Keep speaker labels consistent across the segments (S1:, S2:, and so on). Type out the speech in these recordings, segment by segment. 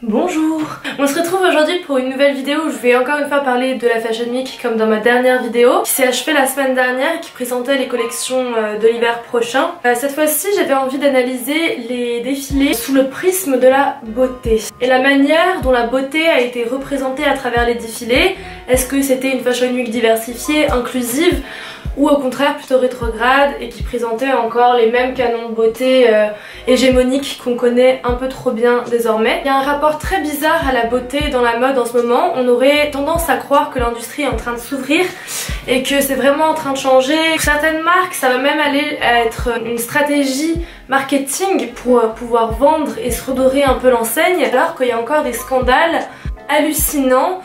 S1: Bonjour! On se retrouve aujourd'hui pour une nouvelle vidéo où je vais encore une fois parler de la Fashion Week comme dans ma dernière vidéo qui s'est achevée la semaine dernière et qui présentait les collections de l'hiver prochain. Cette fois-ci j'avais envie d'analyser les défilés sous le prisme de la beauté et la manière dont la beauté a été représentée à travers les défilés. Est-ce que c'était une Fashion Week diversifiée, inclusive, ou au contraire plutôt rétrograde et qui présentait encore les mêmes canons de beauté hégémoniques qu'on connaît un peu trop bien désormais. Il y a un rapport très bizarre à la beauté dans la mode en ce moment. On aurait tendance à croire que l'industrie est en train de s'ouvrir et que c'est vraiment en train de changer. Pour certaines marques, ça va même aller être une stratégie marketing pour pouvoir vendre et se redorer un peu l'enseigne, alors qu'il y a encore des scandales hallucinants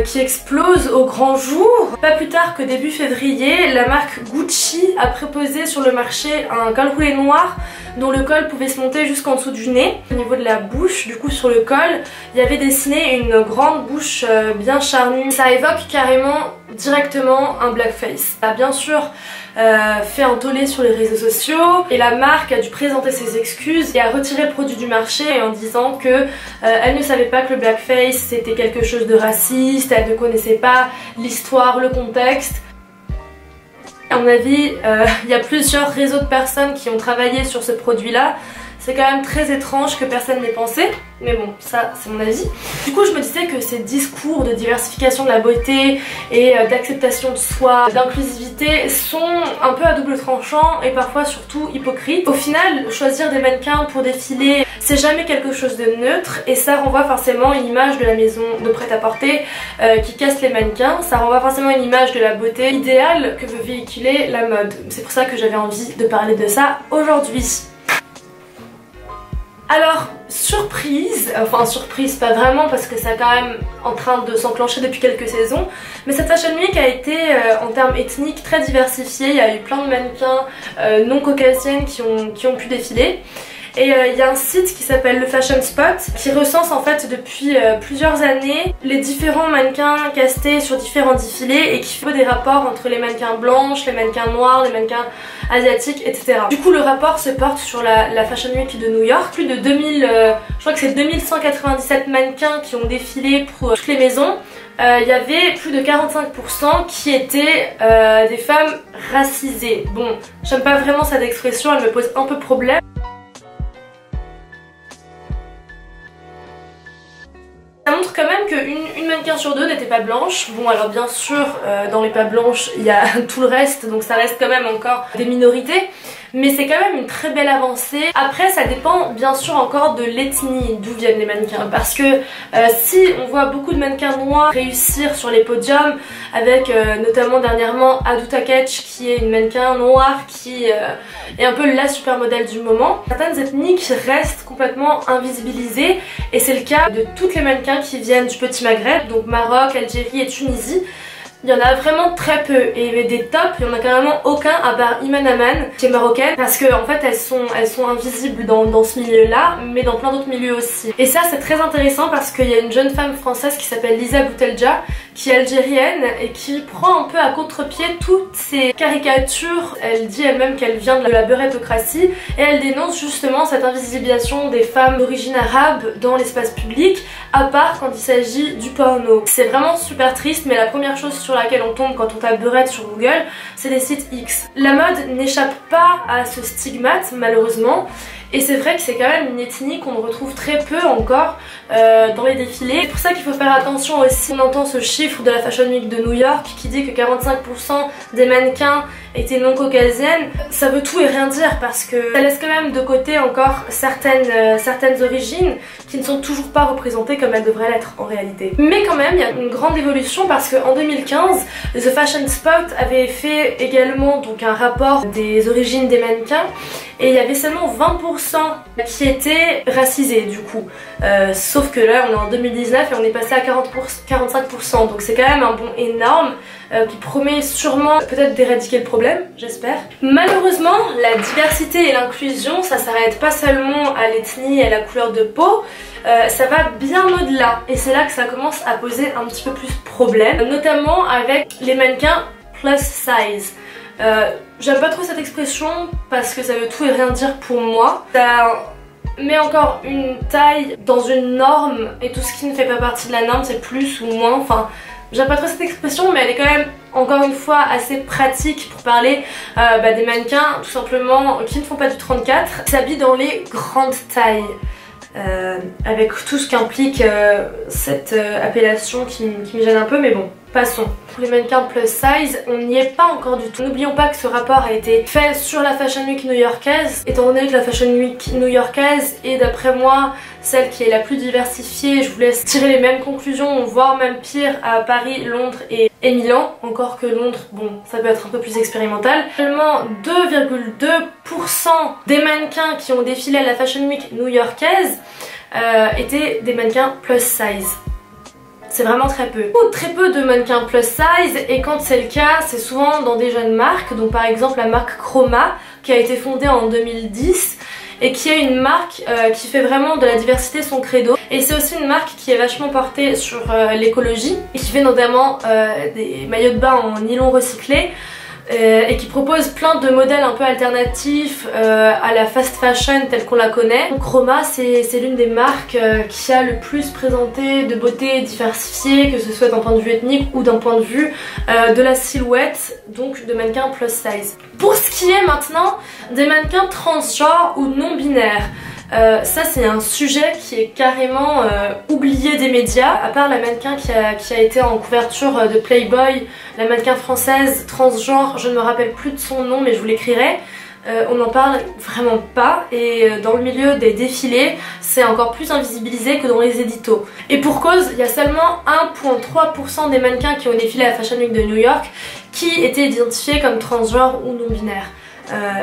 S1: qui explose au grand jour. Pas plus tard que début février, la marque Gucci a proposé sur le marché un col roulé noir dont le col pouvait se monter jusqu'en dessous du nez. Au niveau de la bouche, du coup sur le col, il y avait dessiné une grande bouche bien charnue. Ça évoque carrément directement un blackface. Ça a bien sûr fait un tollé sur les réseaux sociaux et la marque a dû présenter ses excuses et a retiré le produit du marché en disant que elle ne savait pas que le blackface c'était quelque chose de raciste, elle ne connaissait pas l'histoire, le contexte. À mon avis, il y a plusieurs réseaux de personnes qui ont travaillé sur ce produit-là. C'est quand même très étrange que personne n'ait pensé, mais bon, ça c'est mon avis. Du coup je me disais que ces discours de diversification de la beauté et d'acceptation de soi, d'inclusivité sont un peu à double tranchant et parfois surtout hypocrites. Au final, choisir des mannequins pour défiler, c'est jamais quelque chose de neutre et ça renvoie forcément une image de la maison de prêt-à-porter qui casse les mannequins. Ça renvoie forcément une image de la beauté idéale que veut véhiculer la mode. C'est pour ça que j'avais envie de parler de ça aujourd'hui. Alors, surprise, enfin surprise pas vraiment parce que c'est quand même en train de s'enclencher depuis quelques saisons, mais cette Fashion Week a été en termes ethniques très diversifiée. Il y a eu plein de mannequins non caucasiennes qui ont pu défiler. Et il y a un site qui s'appelle le Fashion Spot qui recense en fait depuis plusieurs années les différents mannequins castés sur différents défilés et qui fait des rapports entre les mannequins blanches, les mannequins noirs, les mannequins asiatiques, etc. Du coup le rapport se porte sur la Fashion Week de New York. Plus de 2000, je crois que c'est 2197 mannequins qui ont défilé pour toutes les maisons. Il y avait plus de 45% qui étaient des femmes racisées. Bon, j'aime pas vraiment cette expression, elle me pose un peu problème. Ça montre quand même qu'une mannequin sur deux n'était pas blanche. Bon alors bien sûr dans les pas blanches il y a tout le reste, donc ça reste quand même encore des minorités. Mais c'est quand même une très belle avancée. Après ça dépend bien sûr encore de l'ethnie d'où viennent les mannequins. Parce que si on voit beaucoup de mannequins noirs réussir sur les podiums, avec notamment dernièrement Aduta Ketch qui est une mannequin noire qui est un peu la supermodèle du moment, certaines ethnies qui restent complètement invisibilisées et c'est le cas de toutes les mannequins qui viennent du petit Maghreb, donc Maroc, Algérie et Tunisie. Il y en a vraiment très peu et des tops, il n'y en a carrément aucun à part Iman Aman qui est marocaine parce que en fait elles sont invisibles dans ce milieu là mais dans plein d'autres milieux aussi. Et ça c'est très intéressant parce qu'il y a une jeune femme française qui s'appelle Lisa Boutelja qui est algérienne et qui prend un peu à contre-pied toutes ces caricatures. Elle dit elle-même qu'elle vient de la beurétocratie et elle dénonce justement cette invisibilisation des femmes d'origine arabe dans l'espace public à part quand il s'agit du porno. C'est vraiment super triste mais la première chose sur laquelle on tombe quand on tape beurette sur Google, c'est des sites X. La mode n'échappe pas à ce stigmate malheureusement et c'est vrai que c'est quand même une ethnie qu'on retrouve très peu encore dans les défilés. C'est pour ça qu'il faut faire attention aussi. On entend ce chiffre de la Fashion Week de New York qui dit que 45% des mannequins étaient non caucasiennes. Ça veut tout et rien dire parce que ça laisse quand même de côté encore certaines origines qui ne sont toujours pas représentées comme elles devraient l'être en réalité. Mais quand même il y a une grande évolution parce qu'en 2015 The Fashion Spot avait fait également donc un rapport des origines des mannequins et il y avait seulement 20% qui étaient racisés du coup. Sauf que là on est en 2019 et on est passé à 45%, donc c'est quand même un bond énorme qui promet sûrement peut-être d'éradiquer le problème, j'espère. Malheureusement la diversité et l'inclusion ça s'arrête pas seulement à l'ethnie et à la couleur de peau, ça va bien au-delà et c'est là que ça commence à poser un petit peu plus problème, notamment avec les mannequins plus size. J'aime pas trop cette expression parce que ça veut tout et rien dire pour moi. Ça met encore une taille dans une norme et tout ce qui ne fait pas partie de la norme c'est plus ou moins, enfin j'aime pas trop cette expression mais elle est quand même encore une fois assez pratique pour parler des mannequins tout simplement qui ne font pas du 34, qui s'habillent dans les grandes tailles. Avec tout ce qu'implique cette appellation qui me gêne un peu, mais bon, passons. Pour les mannequins plus size, on n'y est pas encore du tout. N'oublions pas que ce rapport a été fait sur la Fashion Week new-yorkaise, étant donné que la Fashion Week new-yorkaise est d'après moi celle qui est la plus diversifiée. Je vous laisse tirer les mêmes conclusions, voire même pire à Paris, Londres et Milan, encore que Londres, bon, ça peut être un peu plus expérimental. Seulement 2,2% des mannequins qui ont défilé à la Fashion Week new-yorkaise étaient des mannequins plus size. C'est vraiment très peu. Très peu de mannequins plus size, et quand c'est le cas, c'est souvent dans des jeunes marques, donc par exemple la marque Chroma qui a été fondée en 2010 et qui est une marque qui fait vraiment de la diversité son credo. Et c'est aussi une marque qui est vachement portée sur l'écologie et qui fait notamment des maillots de bain en nylon recyclé et qui propose plein de modèles un peu alternatifs à la fast fashion telle qu'on la connaît. Donc Chroma c'est l'une des marques qui a le plus présenté de beauté diversifiée, que ce soit d'un point de vue ethnique ou d'un point de vue de la silhouette, donc de mannequins plus size. Pour ce qui est maintenant des mannequins transgenres ou non binaires, ça c'est un sujet qui est carrément oublié des médias, à part la mannequin qui a été en couverture de Playboy, la mannequin française transgenre, je ne me rappelle plus de son nom mais je vous l'écrirai. On n'en parle vraiment pas, et dans le milieu des défilés c'est encore plus invisibilisé que dans les éditos. Et pour cause, il y a seulement 1,3% des mannequins qui ont défilé à la Fashion Week de New York qui étaient identifiés comme transgenres ou non binaires.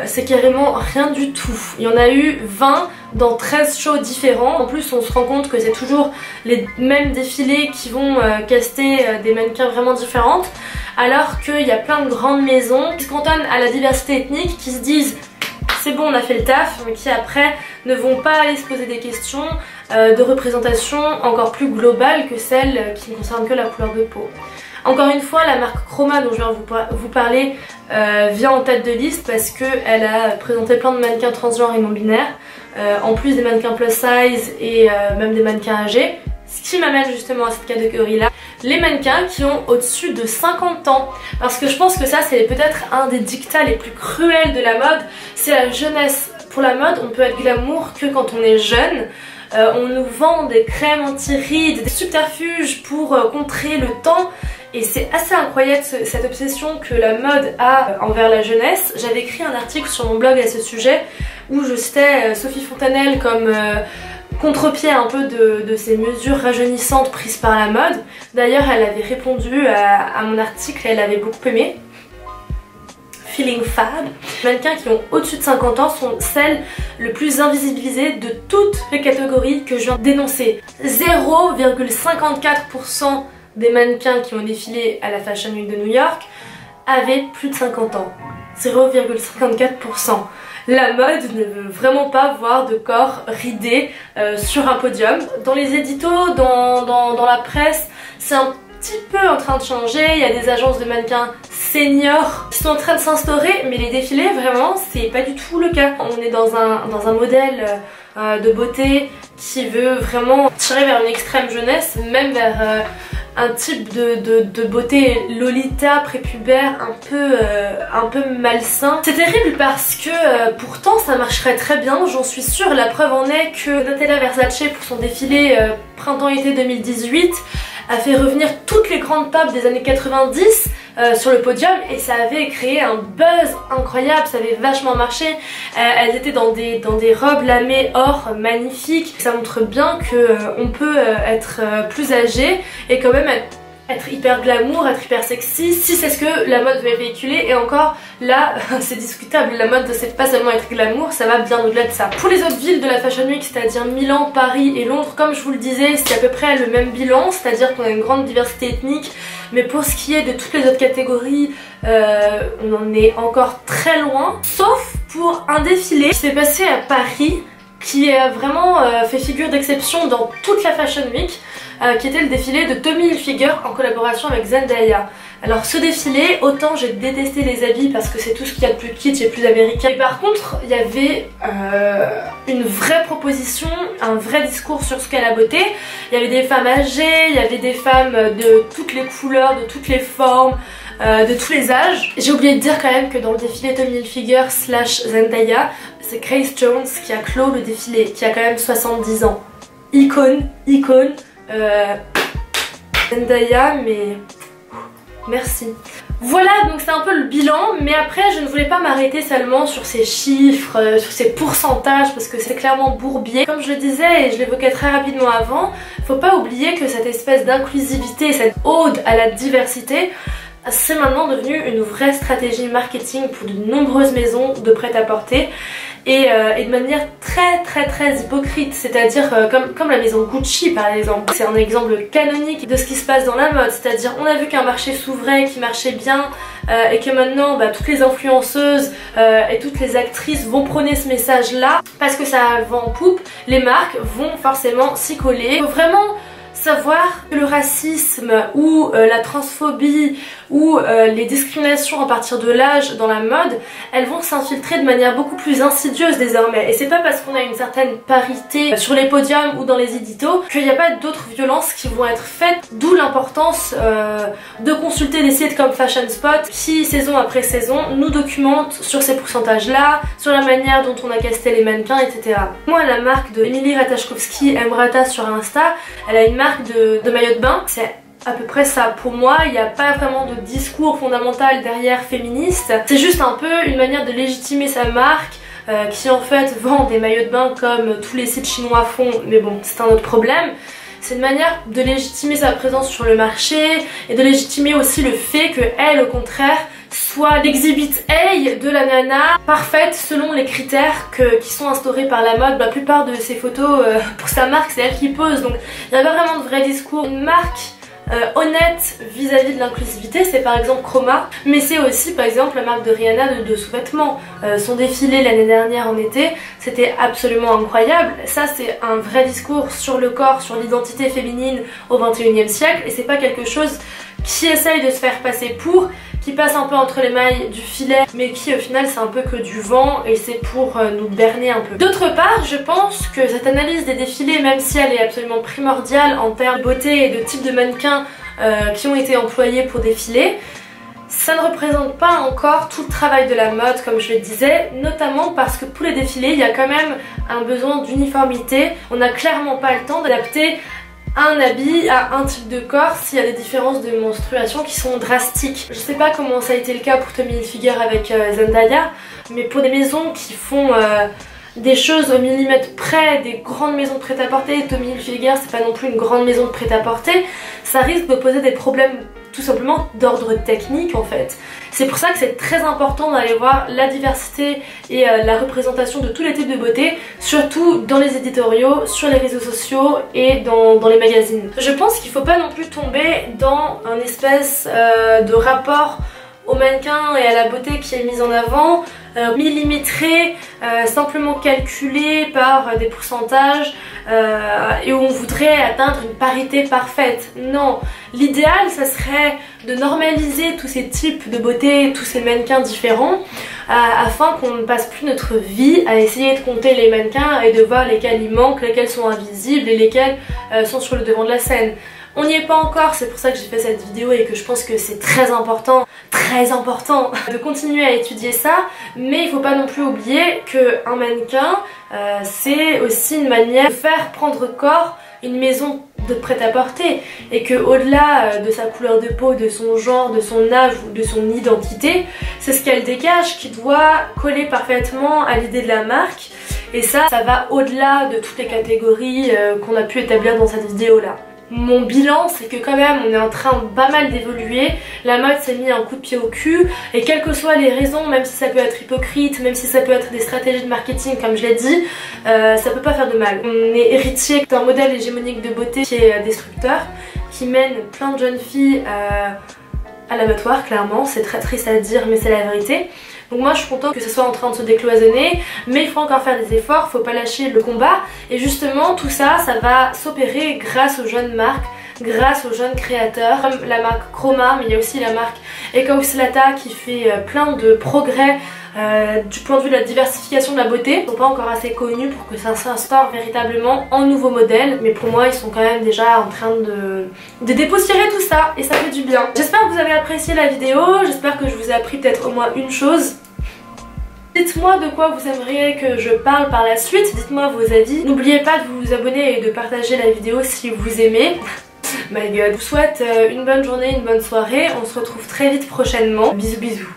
S1: C'est carrément rien du tout. Il y en a eu 20 dans 13 shows différents. En plus on se rend compte que c'est toujours les mêmes défilés qui vont caster des mannequins vraiment différentes, alors qu'il y a plein de grandes maisons qui se cantonnent à la diversité ethnique, qui se disent c'est bon on a fait le taf, mais qui après ne vont pas aller se poser des questions de représentation encore plus globale que celle qui ne concerne que la couleur de peau. Encore une fois, la marque Chroma dont je viens vous parler vient en tête de liste parce qu'elle a présenté plein de mannequins transgenres et non binaires, en plus des mannequins plus size et même des mannequins âgés. Ce qui m'amène justement à cette catégorie là, les mannequins qui ont au-dessus de 50 ans. Parce que je pense que ça c'est peut-être un des dictats les plus cruels de la mode, c'est la jeunesse. Pour la mode, on peut être glamour que quand on est jeune. On nous vend des crèmes anti-rides, des subterfuges pour contrer le temps. Et c'est assez incroyable cette obsession que la mode a envers la jeunesse. J'avais écrit un article sur mon blog à ce sujet où je citais Sophie Fontanelle comme contre-pied un peu de ces mesures rajeunissantes prises par la mode. D'ailleurs elle avait répondu à mon article et elle avait beaucoup aimé. Feeling fab. Les mannequins qui ont au-dessus de 50 ans sont celles le plus invisibilisées de toutes les catégories que je viens d'énoncer. 0,54% des mannequins qui ont défilé à la Fashion Week de New York avaient plus de 50 ans. 0,54%. La mode ne veut vraiment pas voir de corps ridés sur un podium. Dans les éditos, dans la presse, c'est un petit peu en train de changer. Il y a des agences de mannequins seniors qui sont en train de s'instaurer, mais les défilés vraiment c'est pas du tout le cas. On est dans un modèle de beauté qui veut vraiment tirer vers une extrême jeunesse, même vers un type de beauté Lolita prépubère un peu malsain. C'est terrible parce que pourtant ça marcherait très bien, j'en suis sûre. La preuve en est que Donatella Versace pour son défilé printemps-été 2018 a fait revenir toutes les grandes tables des années 90 sur le podium, et ça avait créé un buzz incroyable, ça avait vachement marché. Elles étaient dans des robes lamées or magnifiques. Ça montre bien qu'on peut être plus âgé et quand même être hyper glamour, être hyper sexy, si c'est ce que la mode veut véhiculer. Et encore là c'est discutable, la mode c'est pas seulement être glamour, ça va bien au-delà de ça. Pour les autres villes de la Fashion Week, c'est-à-dire Milan, Paris et Londres, comme je vous le disais, c'est à peu près le même bilan, c'est-à-dire qu'on a une grande diversité ethnique, mais pour ce qui est de toutes les autres catégories, on en est encore très loin, sauf pour un défilé qui s'est passé à Paris, qui a vraiment fait figure d'exception dans toute la Fashion Week. qui était le défilé de Tommy Hilfiger en collaboration avec Zendaya. Alors ce défilé, autant j'ai détesté les habits parce que c'est tout ce qu'il y a de plus kitsch et plus américain. Et par contre, il y avait une vraie proposition, un vrai discours sur ce qu'est la beauté. Il y avait des femmes âgées, il y avait des femmes de toutes les couleurs, de toutes les formes, de tous les âges. J'ai oublié de dire quand même que dans le défilé Tommy Hilfiger / Zendaya, c'est Grace Jones qui a clos le défilé, qui a quand même 70 ans. Icône. Zendaya, mais... merci. Voilà, donc c'est un peu le bilan, mais après je ne voulais pas m'arrêter seulement sur ces chiffres, sur ces pourcentages, parce que c'est clairement bourbier. Comme je le disais et je l'évoquais très rapidement avant, faut pas oublier que cette espèce d'inclusivité, cette ode à la diversité, c'est maintenant devenu une vraie stratégie marketing pour de nombreuses maisons de prêt-à-porter. Et de manière très hypocrite, c'est-à-dire comme la maison Gucci par exemple. C'est un exemple canonique de ce qui se passe dans la mode, c'est-à-dire on a vu qu'un marché s'ouvrait, qui marchait bien et que maintenant toutes les influenceuses et toutes les actrices vont prôner ce message-là parce que ça vend en poupe, les marques vont forcément s'y coller. Il faut vraiment savoir que le racisme ou la transphobie ou les discriminations à partir de l'âge dans la mode, elles vont s'infiltrer de manière beaucoup plus insidieuse désormais. Et c'est pas parce qu'on a une certaine parité sur les podiums ou dans les éditos qu'il n'y a pas d'autres violences qui vont être faites, d'où l'importance de consulter des sites comme Fashion Spot qui, saison après saison, nous documentent sur ces pourcentages-là, sur la manière dont on a casté les mannequins, etc. Moi, la marque de Emily Ratajkowski, Mrata sur Insta, elle a une marque de maillot de bain, c'est à peu près ça. Pour moi, il n'y a pas vraiment de discours fondamental derrière féministe, c'est juste un peu une manière de légitimer sa marque qui en fait vend des maillots de bain comme tous les sites chinois font, mais bon, c'est un autre problème. C'est une manière de légitimer sa présence sur le marché et de légitimer aussi le fait qu'elle, au contraire, soit l'exhibit A de la nana parfaite selon les critères qui sont instaurés par la mode. La plupart de ses photos pour sa marque, c'est elle qui pose, donc il n'y a pas vraiment de vrai discours. Une marque honnête vis-à-vis de l'inclusivité, c'est par exemple Chroma, mais c'est aussi par exemple la marque de Rihanna de sous-vêtements. Son défilé l'année dernière en été, c'était absolument incroyable. Ça, c'est un vrai discours sur le corps, sur l'identité féminine au 21e siècle, et c'est pas quelque chose qui essaye de se faire passer pour, qui passe un peu entre les mailles du filet, mais qui au final c'est un peu que du vent et c'est pour nous berner un peu. D'autre part, je pense que cette analyse des défilés, même si elle est absolument primordiale en termes de beauté et de type de mannequins qui ont été employés pour défiler, ça ne représente pas encore tout le travail de la mode, comme je le disais, notamment parce que pour les défilés, il y a quand même un besoin d'uniformité. On n'a clairement pas le temps d'adapter un habit à un type de corps s'il y a des différences de menstruation qui sont drastiques. Je sais pas comment ça a été le cas pour Tommy Hilfiger avec Zendaya, mais pour des maisons qui font des choses au millimètre près, des grandes maisons de prêt-à-porter, Tommy Hilfiger c'est pas non plus une grande maison de prêt-à-porter, ça risque de poser des problèmes tout simplement d'ordre technique en fait. C'est pour ça que c'est très important d'aller voir la diversité et la représentation de tous les types de beauté, surtout dans les éditoriaux, sur les réseaux sociaux et dans les magazines. Je pense qu'il ne faut pas non plus tomber dans un espèce de rapport au mannequin et à la beauté qui est mise en avant, millimétré, simplement calculé par des pourcentages et où on voudrait atteindre une parité parfaite. Non, l'idéal ça serait de normaliser tous ces types de beauté, tous ces mannequins différents afin qu'on ne passe plus notre vie à essayer de compter les mannequins et de voir lesquels il manque, lesquels sont invisibles et lesquels sont sur le devant de la scène. On n'y est pas encore, c'est pour ça que j'ai fait cette vidéo et que je pense que c'est très important de continuer à étudier ça, mais il faut pas non plus oublier qu'un mannequin c'est aussi une manière de faire prendre corps une maison de prêt-à-porter et que au-delà de sa couleur de peau, de son genre, de son âge ou de son identité, c'est ce qu'elle dégage qui doit coller parfaitement à l'idée de la marque, et ça va au-delà de toutes les catégories qu'on a pu établir dans cette vidéo là. Mon bilan, c'est que quand même on est en train pas mal d'évoluer, la mode s'est mis un coup de pied au cul et quelles que soient les raisons, même si ça peut être hypocrite, même si ça peut être des stratégies de marketing comme je l'ai dit, ça peut pas faire de mal. On est héritier d'un modèle hégémonique de beauté qui est destructeur, qui mène plein de jeunes filles à l'abattoir clairement, c'est très triste à dire mais c'est la vérité. Donc moi je suis contente que ce soit en train de se décloisonner, mais il faut encore faire des efforts, faut pas lâcher le combat. Et justement tout ça, ça va s'opérer grâce aux jeunes marques, grâce aux jeunes créateurs, comme la marque Chroma, mais il y a aussi la marque Ekauslata qui fait plein de progrès du point de vue de la diversification de la beauté. Ils ne sont pas encore assez connus pour que ça s'instaure véritablement en nouveaux modèles, mais pour moi ils sont quand même déjà en train de dépoussiérer tout ça et ça fait du bien. J'espère que vous avez apprécié la vidéo, j'espère que je vous ai appris peut-être au moins une chose. Dites-moi de quoi vous aimeriez que je parle par la suite, dites-moi vos avis. N'oubliez pas de vous abonner et de partager la vidéo si vous aimez. My god. Je vous souhaite une bonne journée, une bonne soirée. On se retrouve très vite prochainement. Bisous bisous.